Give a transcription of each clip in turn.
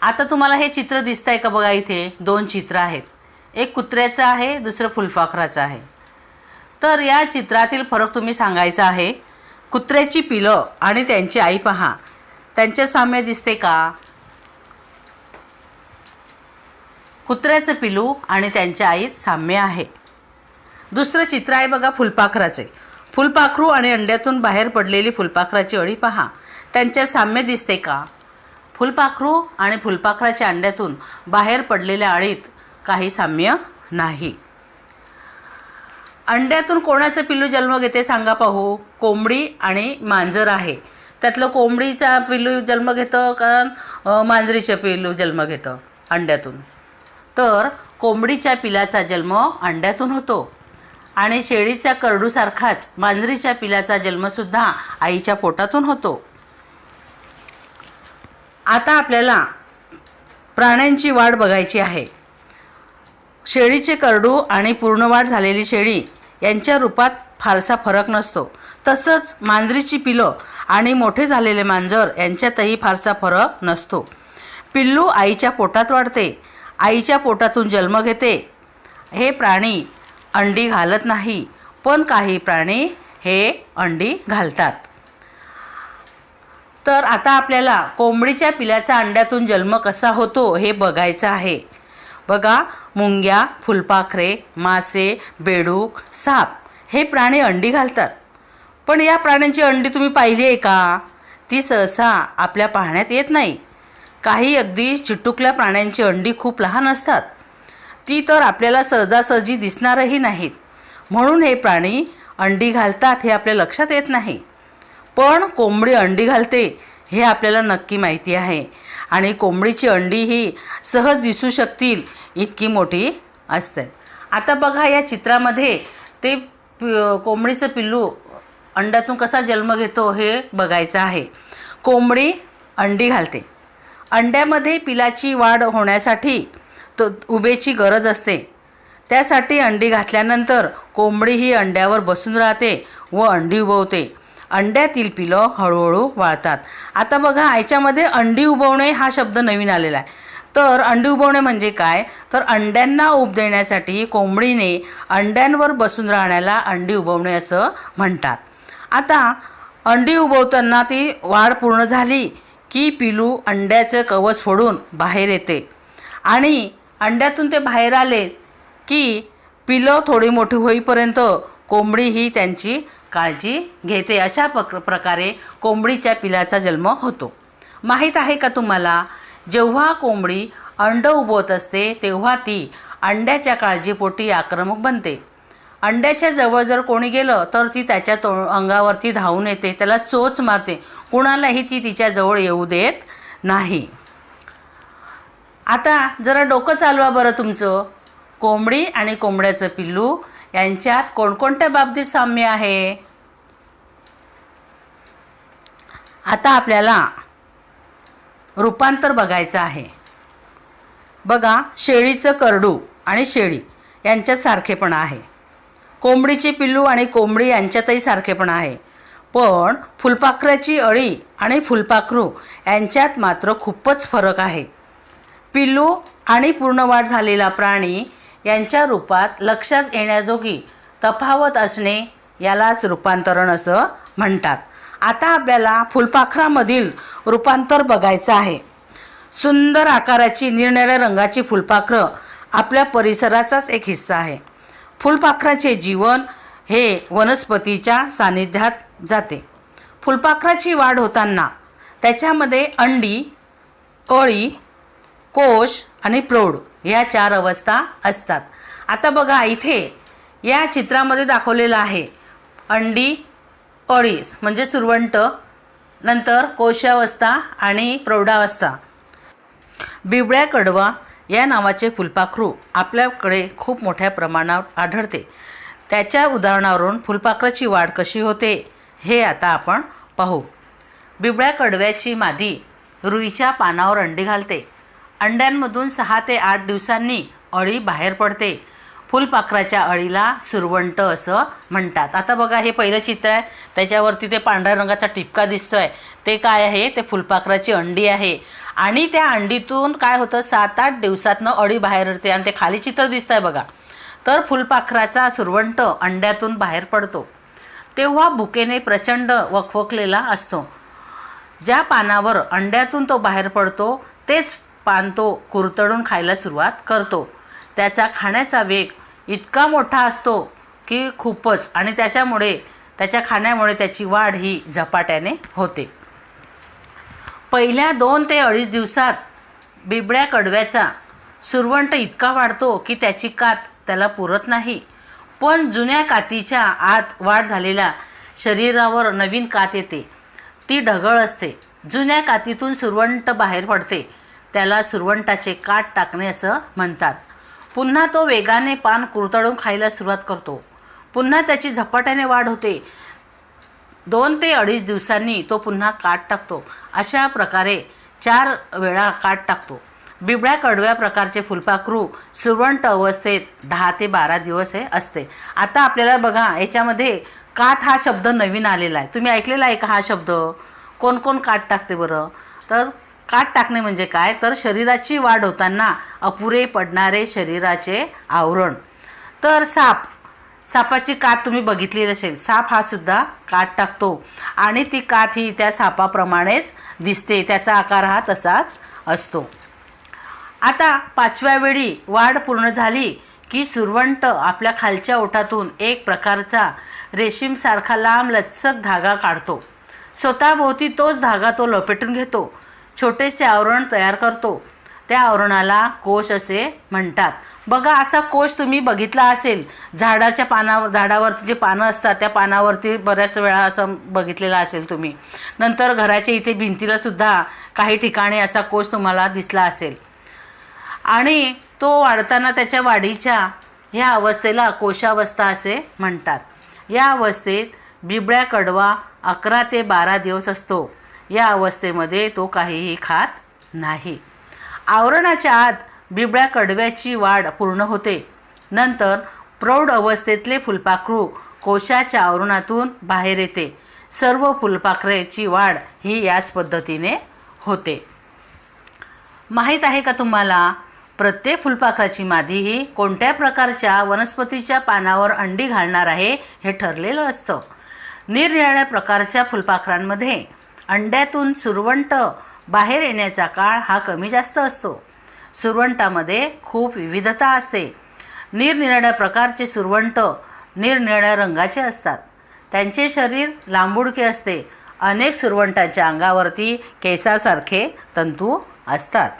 आता तुम्हाला हे चित्र दिसतंय का बघा, इथे दोन चित्र आहेत. एक कुत्र्याचं आहे, दुसरं फुलपाखराचं आहे. तर या चित्रातील फरक तुम्ही सांगायचा आहे. कुत्र्याची पिलं आणि त्यांची आई पहा, त्यांच्या साम्य दिसते का? कुत्र्याचं पिलू आणि त्यांच्या आईत साम्य आहे. दुसरं चित्र आहे बघा फुलपाखराचे. फुलपाखरू आणि अंड्यातून बाहेर पडलेली फुलपाखराची अळी पहा, त्यांच्या साम्य दिसते का? फुलपाखरू आणि फुलपाखराच्या अंड्यातून बाहेर पडलेल्या अळीत काही साम्य नाही. अंड्यातून कोणाचं पिल्लू जन्म घेते सांगा पाहू? कोंबडी आणि मांजर आहे. त्यातलं कोंबडीचा पिल्लू जन्म घेतं का मांजरीचं पिल्लू जन्म घेतं अंड्यातून? तर कोंबडीच्या पिलाचा जन्म अंड्यातून होतो आणि शेळीच्या करडूसारखाच मांजरीच्या पिलाचा जन्मसुद्धा आईच्या पोटातून होतो. आता आपल्याला प्राण्यांची वाढ बघायची आहे. शेळीचे करडू आणि पूर्ण वाढ झालेली शेळी यांच्या रूपात फारसा फरक नसतो. तसंच मांजरीची पिलं आणि मोठे झालेले मांजर यांच्यातही फारसा फरक नसतो. पिल्लू आईच्या पोटात वाढते, आईच्या पोटातून जन्म घेते. हे प्राणी अंडी घालत नाही, पण काही प्राणी हे अंडी घालतात. तर आता आपल्याला कोंबडीच्या पिलाचा अंड्यातून जन्म कसा होतो हे बघायचं आहे. बघा, मुंग्या, फुलपाखरे, मासे, बेडूक, साप हे प्राणी अंडी घालतात. पण या प्राण्यांची अंडी तुम्ही पाहिली आहे का? ती सहसा आपल्या पाहण्यात येत नाही. काही अगदी चिटुकल्या प्राण्यांची अंडी खूप लहान असतात. ती तर आपल्याला सहजासहजी दिसणारही नाहीत. म्हणून हे प्राणी अंडी घालतात हे आपल्या लक्षात येत नाही. पण कोंबडी अंडी घालते हे आपल्याला नक्की माहिती आहे. आणि कोंबडीची अंडी ही सहज दिसू शकतील इतकी मोठी असतात. आता बघा, या चित्रामध्ये ते कोंबडीचं पिल्लू अंड्यातून कसा जन्म घेतो हे बघायचं आहे. कोंबडी अंडी घालते. अंड्यामध्ये पिलाची वाढ होण्यासाठी उभेची गरज असते. त्यासाठी अंडी घातल्यानंतर कोंबडी ही अंड्यावर बसून राहते व अंडी उबवते. अंड्यातील पिलं हळूहळू वाळतात. आता बघा, याच्यामध्ये अंडी उबवणे हा शब्द नवीन आलेला आहे. तर अंडी उबवणे म्हणजे काय? तर अंड्यांना उब देण्यासाठी कोंबडीने अंड्यांवर बसून राहण्याला अंडी उबवणे असं म्हणतात. आता अंडी उबवताना ती वाढ पूर्ण झाली की पिलू अंड्याचं कवच फोडून बाहेर येते आणि अंड्यातून ते बाहेर आले की पिलं थोडी मोठी होईपर्यंत कोंबडी ही त्यांची काळजी घेते. अशा प्रकारे कोंबडीच्या पिलाचा जन्म होतो. माहीत आहे का तुम्हाला, जेव्हा कोंबडी अंड उबवत असते तेव्हा ती अंड्याच्या काळजीपोटी आक्रमक बनते. अंड्याच्या जवळ जर कोणी गेलं तर ती त्याच्या अंगावरती धावून येते, त्याला चोच मारते. कुणालाही ती तिच्या जवळ येऊ देत नाही. आता जरा डोकं चालवा बरं तुमचं. कोंबडी आणि कोंबड्याचं पिल्लू यांच्यात कोणकोणत्या बाबतीत साम्य आहे? आता आपल्याला रूपांतर बघायचं आहे. बघा, शेळीचं करडू आणि शेळी यांच्यात सारखेपणा आहे. कोंबडीचे पिल्लू आणि कोंबडी यांच्यातही सारखेपणा आहे. पण फुलपाखराची अळी आणि फुलपाखरू यांच्यात मात्र खूपच फरक आहे. पिल्लू आणि पूर्ण वाढ झालेला प्राणी यांच्या रूपात लक्षात येण्याजोगी तफावत असणे यालाच रूपांतरण असं म्हणतात. आता आपल्याला फुलपाखरामधील रूपांतर बघायचं आहे. सुंदर आकाराची निरनिराळ्या रंगाची फुलपाखरं आपल्या परिसराचाच एक हिस्सा आहे. फुलपाखराचे जीवन हे वनस्पतीच्या सानिध्यात जाते. फुलपाखराची वाढ होताना त्याच्यामध्ये अंडी, अळी, कोश आणि प्रौढ या 4 अवस्था असतात. आता बघा, इथे या चित्रामध्ये दाखवलेलं आहे अंडी, अळी म्हणजे सुरवंट, नंतर कोशावस्था आणि प्रौढावस्था. बिबळ्या कडवा या नावाचे फुलपाखरू आपल्याकडे खूप मोठ्या प्रमाणावर आढळते. त्याच्या उदाहरणावरून फुलपाखराची वाढ कशी होते हे आता आपण पाहू. बिबळ्या कडव्याची मादी रुईच्या पानावर अंडी घालते. अंड्यांमधून 6 ते 8 दिवसांनी अळी बाहेर पडते. फुलपाखराच्या अळीला सुरवंट असं म्हणतात. आता बघा, हे पहिलं चित्र आहे, त्याच्यावरती ते पांढऱ्या रंगाचा टिपका दिसतोय, ते काय आहे? ते फुलपाखराची अंडी आहे. आणि त्या अंडीतून काय होतं 7-8 दिवसातनं अळी बाहेर येते आणि ते खाली चित्र दिसतंय बघा. तर फुलपाखराचा सुरवंट अंड्यातून बाहेर पडतो तेव्हा भुकेने प्रचंड वखवकलेला असतो. ज्या पानावर अंड्यातून तो बाहेर पडतो तेच पान तो कुरतडून खायला सुरुवात करतो. त्याचा खाण्याचा वेग इतका मोठा असतो की खूपच, आणि त्याच्या खाण्यामुळे त्याची वाढ ही झपाट्याने होते. पहिल्या 2 ते 2.5 दिवसात बिबळ्या कडव्याचा सुरवंट इतका वाढतो की त्याची कात त्याला पुरत नाही. पण जुन्या कातीच्या आत वाढ झालेल्या शरीरावर नवीन कात येते. ती ढगळ असते. जुन्या कातीतून सुरवंट बाहेर पडते. त्याला सुरवंटाचे काट टाकणे असं म्हणतात. पुन्हा तो वेगाने पान कुरतडून खायला सुरुवात करतो. पुन्हा त्याची झपाट्याने वाढ होते. 2 ते 2.5 दिवसांनी तो पुन्हा काट टाकतो. अशा प्रकारे 4 वेळा काट टाकतो. बिबळ्या कडव्या प्रकारचे फुलपाखरू सुरवंट अवस्थेत 10 ते 12 दिवस हे असते. आता आपल्याला बघा याच्यामध्ये कात हा शब्द नवीन आलेला आहे. तुम्ही ऐकलेला आहे का हा शब्द? कोण कोण काट टाकते बरं? तर काट टाकणे म्हणजे काय, तर शरीराची वाढ होताना अपुरे पडणारे शरीराचे आवरण. तर सापाची कात तुम्ही बघितली असेल. साप हा सुद्धा काट टाकतो आणि ती कात ही त्या सापाप्रमाणेच दिसते. त्याचा आकार हा तसाच असतो. आता 5व्या वेळी वाढ पूर्ण झाली की सुरवंट आपल्या खालच्या ओठातून एक प्रकारचा रेशीमसारखा लांब लचक धागा काढतो. स्वतःभोवती तोच धागा तो लपेटून घेतो. छोटेसे आवरण तयार करतो. त्या आवरणाला कोश असे म्हणतात. बघा असा कोश तुम्ही बघितला असेल. झाडावरती जे पानं असतात त्या पानावरती बऱ्याच वेळा असं बघितलेला असेल तुम्ही. नंतर घराच्या इथे भिंतीला सुद्धा काही ठिकाणी असा कोश तुम्हाला दिसला असेल. आणि तो वाढताना त्याच्या वाढीच्या ह्या अवस्थेला कोशावस्था असे म्हणतात. या अवस्थेत बिबळ्या कडवा 11 ते 12 दिवस असतो. या अवस्थेमध्ये तो काहीही खात नाही. आवरणाच्या आत बिबळ्या कडव्याची वाढ पूर्ण होते. नंतर प्रौढ अवस्थेतले फुलपाखरू कोशाच्या आवरणातून बाहेर येते. सर्व फुलपाखरेची वाढ ही याच पद्धतीने होते. माहीत आहे का तुम्हाला, प्रत्येक फुलपाखराची मादी ही कोणत्या प्रकारच्या वनस्पतीच्या पानावर अंडी घालणार आहे हे ठरलेलं असतं. निरनिराळ्या प्रकारच्या फुलपाखरांमध्ये अंड्यातून सुरवंट बाहेर येण्याचा काळ हा कमी जास्त असतो. सुरवंटामध्ये खूप विविधता असते. निरनिराळ्या प्रकारचे सुरवंट निरनिराळ्या रंगाचे असतात. त्यांचे शरीर लांबुडके असते. अनेक सुरवंटांच्या अंगावरती केसासारखे तंतू असतात.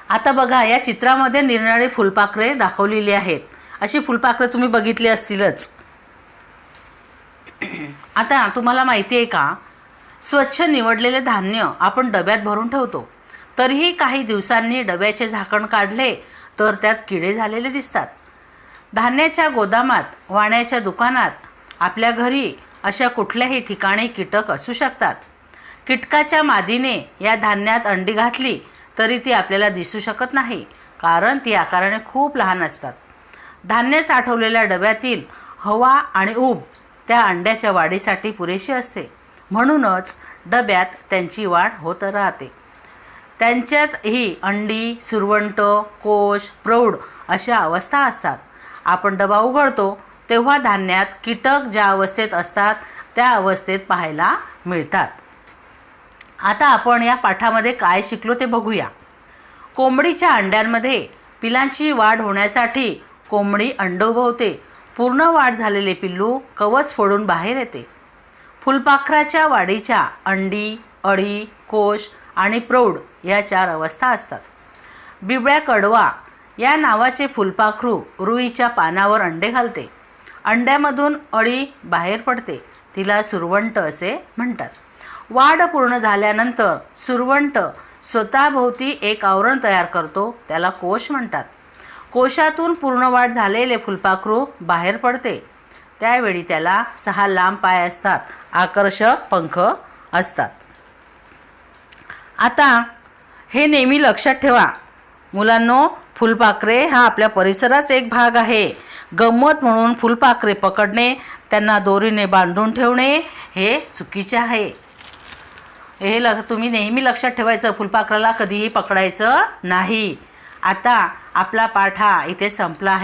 आता बघा या चित्रामध्ये निरनिराळी फुलपाखरे दाखवलेली आहेत. अशी फुलपाखरे तुम्ही बघितली असतीलच. आता तुम्हाला माहिती आहे का, स्वच्छ निवडलेले धान्य आपण डब्यात भरून ठेवतो. तरीही काही दिवसांनी डब्याचे झाकण काढले तर त्यात किडे झालेले दिसतात. धान्याच्या गोदामात, वाण्याच्या दुकानात, आपल्या घरी अशा कुठल्याही ठिकाणी कीटक असू शकतात. कीटकाच्या मादीने या धान्यात अंडी घातली तरी ती आपल्याला दिसू शकत नाही, कारण ती आकाराने खूप लहान असतात. धान्य साठवलेल्या डब्यातील हवा आणि ऊब त्या अंड्याच्या वाढीसाठी पुरेशी असते. म्हणूनच डब्यात त्यांची वाढ होत राहते. त्यांच्यात ही अंडी, सुरवंट, कोश, प्रौढ अशा अवस्था असतात. आपण डबा उघडतो तेव्हा धान्यात कीटक ज्या अवस्थेत असतात त्या अवस्थेत पाहायला मिळतात. आता आपण या पाठामध्ये काय शिकलो ते बघूया. कोंबडीच्या अंड्यांमध्ये पिलांची वाढ होण्यासाठी कोंबडी अंड उबवते. पूर्ण वाढ झालेले पिल्लू कवच फोडून बाहेर येते. फुलपाखराच्या वाढीच्या अंडी, अळी, कोश आणि प्रौढ या 4 अवस्था असतात. बिबळ्या कडवा या नावाचे फुलपाखरू रुईच्या पानावर अंडे घालते. अंड्यामधून अळी बाहेर पडते. तिला सुरवंट असे म्हणतात. वाढ पूर्ण झाल्यानंतर सुरवंट स्वतःभोवती एक आवरण तयार करतो. त्याला कोश म्हणतात. कोशातून पूर्ण वाढ झालेले फुलपाखरू बाहेर पडते. त्यावेळी त्याला 6 लांब पाय असतात. आकर्षक पंख असतात. आता हे नेहमी लक्षात ठेवा मुलांनो, फुलपाखरे हा आपल्या परिसराचा एक भाग आहे. गंमत म्हणून फुलपाखरे पकडणे, त्यांना दोरीने बांधून ठेवणे हे चुकीचे आहे. हे तुम्ही नेहमी लक्षात ठेवायचं, फुलपाखराला कधीही पकडायचं नाही. आता आपला पाठ हा इथे संपला आहे.